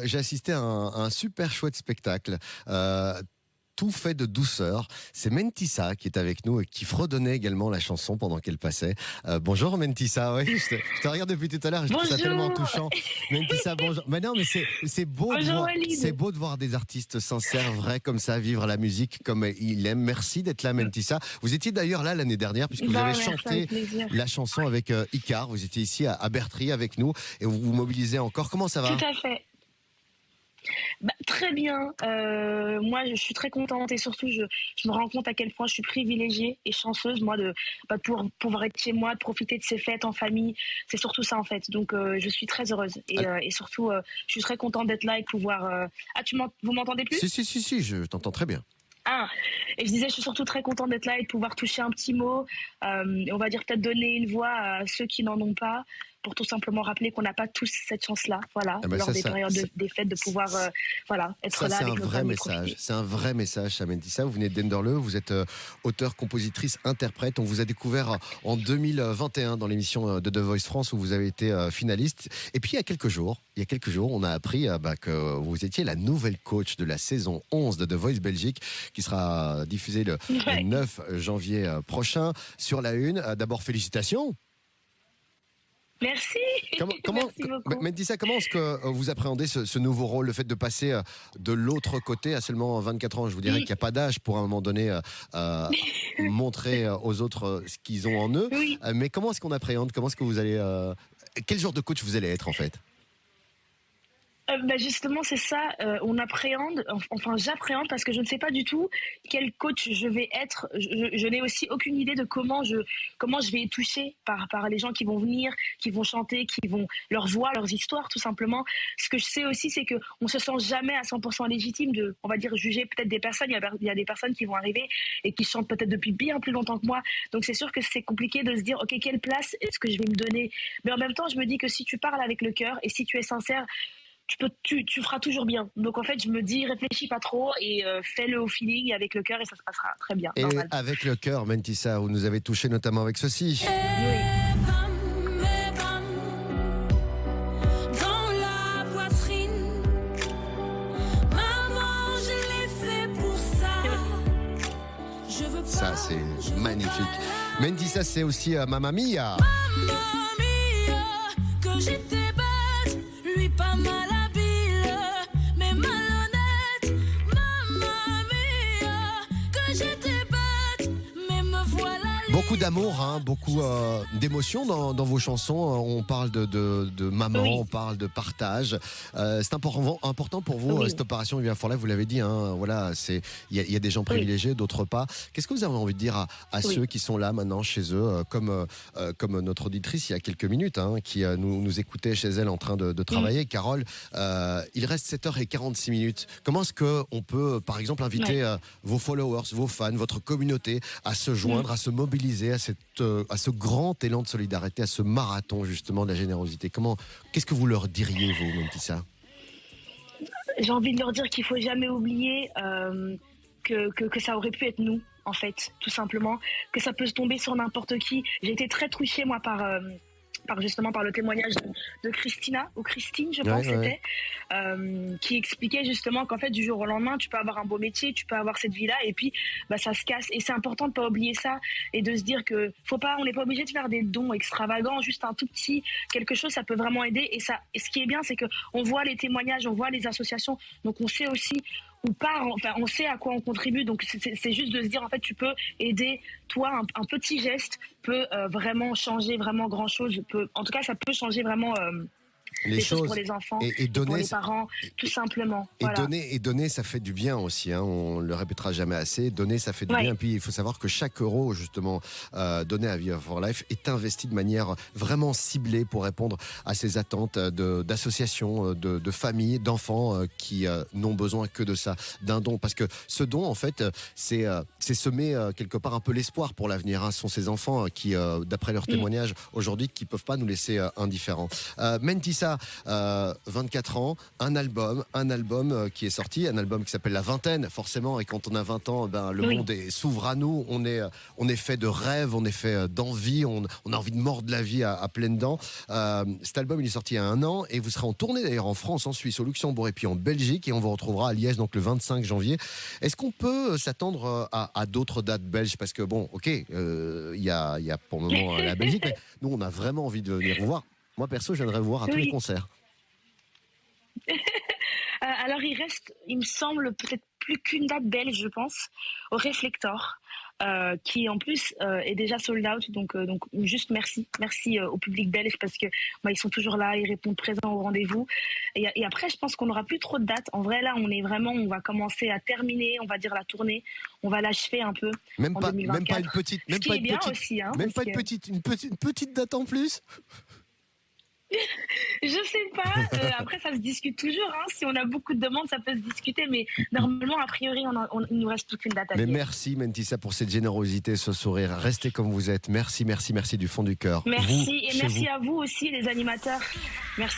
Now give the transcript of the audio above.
j'ai assisté à un super chouette spectacle. Tout fait de douceur. C'est Mentissa qui est avec nous et qui fredonnait également la chanson pendant qu'elle passait. Bonjour Mentissa, oui, je te regarde depuis tout à l'heure et je trouve ça tellement touchant. Mentissa, bonjour. Mais non, mais c'est beau, c'est beau de voir des artistes sincères, vrais comme ça, vivre la musique comme ils aiment. Merci d'être là Mentissa. Vous étiez d'ailleurs là l'année dernière puisque vous avez chanté la chanson avec Icar. Vous étiez ici à Bertry avec nous et vous vous mobilisez encore. Comment ça va? Tout à fait. Très bien. Moi, je suis très contente et surtout, je me rends compte à quel point je suis privilégiée et chanceuse, moi, de pouvoir être chez moi, de profiter de ces fêtes en famille. C'est surtout ça, en fait. Donc, je suis très heureuse. Et surtout, je suis très contente d'être là et de pouvoir... vous m'entendez plus? Si, je t'entends très bien. Et je disais, je suis surtout très contente d'être là et de pouvoir toucher un petit mot. On va dire peut-être donner une voix à ceux qui n'en ont pas, pour tout simplement rappeler qu'on n'a pas tous cette chance-là, voilà, lors des périodes des fêtes, de pouvoir être là avec nos familles. C'est un vrai message, Mentissa. Vous venez d'Enderle, vous êtes auteur, compositrice, interprète. On vous a découvert en 2021 dans l'émission de The Voice France où vous avez été finaliste. Et puis il y a quelques jours, on a appris que vous étiez la nouvelle coach de la saison 11 de The Voice Belgique qui sera diffusée le 9 janvier prochain sur la Une. D'abord, félicitations. Merci. Merci beaucoup. Mentissa, comment est-ce que vous appréhendez ce nouveau rôle, le fait de passer de l'autre côté à seulement 24 ans? Je vous dirais qu'il n'y a pas d'âge pour à un moment donné montrer aux autres ce qu'ils ont en eux. Oui. Mais comment est-ce qu'on appréhende? Comment est-ce que vous allez quel genre de coach vous allez être en fait? Justement, c'est ça. On appréhende, enfin j'appréhende parce que je ne sais pas du tout quel coach je vais être. Je n'ai aussi aucune idée de comment je vais être touchée par les gens qui vont venir, qui vont chanter, qui vont leur voix, leurs histoires, tout simplement. Ce que je sais aussi, c'est que on se sent jamais à 100% légitime de, on va dire, juger peut-être des personnes. Il y a des personnes qui vont arriver et qui chantent peut-être depuis bien plus longtemps que moi. Donc c'est sûr que c'est compliqué de se dire, ok, quelle place est-ce que je vais me donner? Mais en même temps, je me dis que si tu parles avec le cœur et si tu es sincère, tu feras toujours bien. Donc en fait, je me dis, réfléchis pas trop et fais-le au feeling avec le cœur et ça se passera très bien. Et normalement. avec le cœur, Mentissa, vous nous avez touché notamment avec ceci. Oui. Ça, c'est magnifique. Mentissa, c'est aussi Mamma Mia. Mamma Mia, que j'étais bête, lui pas mal habile, mais malhonnête. Mamma Mia, que j'étais bête, mais me voilà. Beaucoup d'amour, beaucoup d'émotions dans vos chansons. On parle de maman, Oui. on parle de partage. C'est important pour vous, Oui. cette opération Vivien for Life, vous l'avez dit, voilà, il y a des gens privilégiés, d'autres pas. Qu'est-ce que vous avez envie de dire à ceux qui sont là maintenant chez eux, comme notre auditrice il y a quelques minutes, qui nous écoutait chez elle en train de travailler, Carole, il reste 7h46. Comment est-ce qu'on peut, par exemple, inviter vos followers, vos fans, votre communauté à se joindre, à se mobiliser à ce grand élan de solidarité, à ce marathon justement de la générosité? Qu'est-ce que vous leur diriez, vous, Mentissa? J'ai envie de leur dire qu'il faut jamais oublier que ça aurait pu être nous, en fait, tout simplement, que ça peut se tomber sur n'importe qui. J'ai été très touchée, moi, par le témoignage de Christina, ou Christine, je pense, c'était, qui expliquait justement qu'en fait, du jour au lendemain, tu peux avoir un beau métier, tu peux avoir cette vie-là, et puis ça se casse. Et c'est important de pas oublier ça, et de se dire que on n'est pas obligé de faire des dons extravagants, juste un tout petit quelque chose, ça peut vraiment aider. Et ce qui est bien, c'est que on voit les témoignages, on voit les associations, donc on sait aussi on sait à quoi on contribue. Donc c'est juste de se dire, en fait, tu peux aider, toi, un petit geste peut vraiment changer vraiment grand chose. En tout cas, ça peut changer vraiment les choses pour les enfants et donner, pour les parents, tout simplement. Et donner, ça fait du bien aussi. On le répétera jamais assez. Donner, ça fait du bien. Et puis, il faut savoir que chaque euro, justement, donné à Vivien for Life est investi de manière vraiment ciblée pour répondre à ces attentes d'associations, de familles, d'enfants qui n'ont besoin que de ça, d'un don. Parce que ce don, en fait, c'est semer quelque part un peu l'espoir pour l'avenir. Ce sont ces enfants qui, d'après leur témoignage aujourd'hui, qui ne peuvent pas nous laisser indifférents. Mentissa, Mentissa, 24 ans, un album qui est sorti, un album qui s'appelle La Vingtaine, forcément, et quand on a 20 ans, ben, le monde s'ouvre à nous, on est fait de rêves, on est fait d'envie, on a envie de mordre la vie à pleines dents. Cet album, il est sorti il y a 1 an, et vous serez en tournée d'ailleurs en France, en Suisse, au Luxembourg et puis en Belgique, et on vous retrouvera à Liège donc le 25 janvier. Est-ce qu'on peut s'attendre à d'autres dates belges? Parce que bon, ok, il y a pour le moment la Belgique, mais nous on a vraiment envie de venir vous voir. Moi perso, je viendrai vous voir à tous les concerts. Alors il reste, il me semble, peut-être plus qu'une date belge, je pense, au Reflector, qui en plus est déjà sold out. Donc juste merci au public belge, parce que ils sont toujours là, ils répondent présents au rendez-vous. Et après, je pense qu'on n'aura plus trop de dates. En vrai, là, on va commencer à terminer, on va dire, la tournée. On va l'achever un peu en 2024. Même pas une petite, Ce qui est bien aussi, hein, même pas une petite date en plus. Je sais pas. Après, ça se discute toujours. Hein. Si on a beaucoup de demandes, ça peut se discuter. Mais normalement, a priori, il nous reste toute une date à dire. Mais merci, Mentissa, pour cette générosité, ce sourire. Restez comme vous êtes. Merci du fond du cœur. Merci. Et merci à vous aussi, les animateurs. Merci à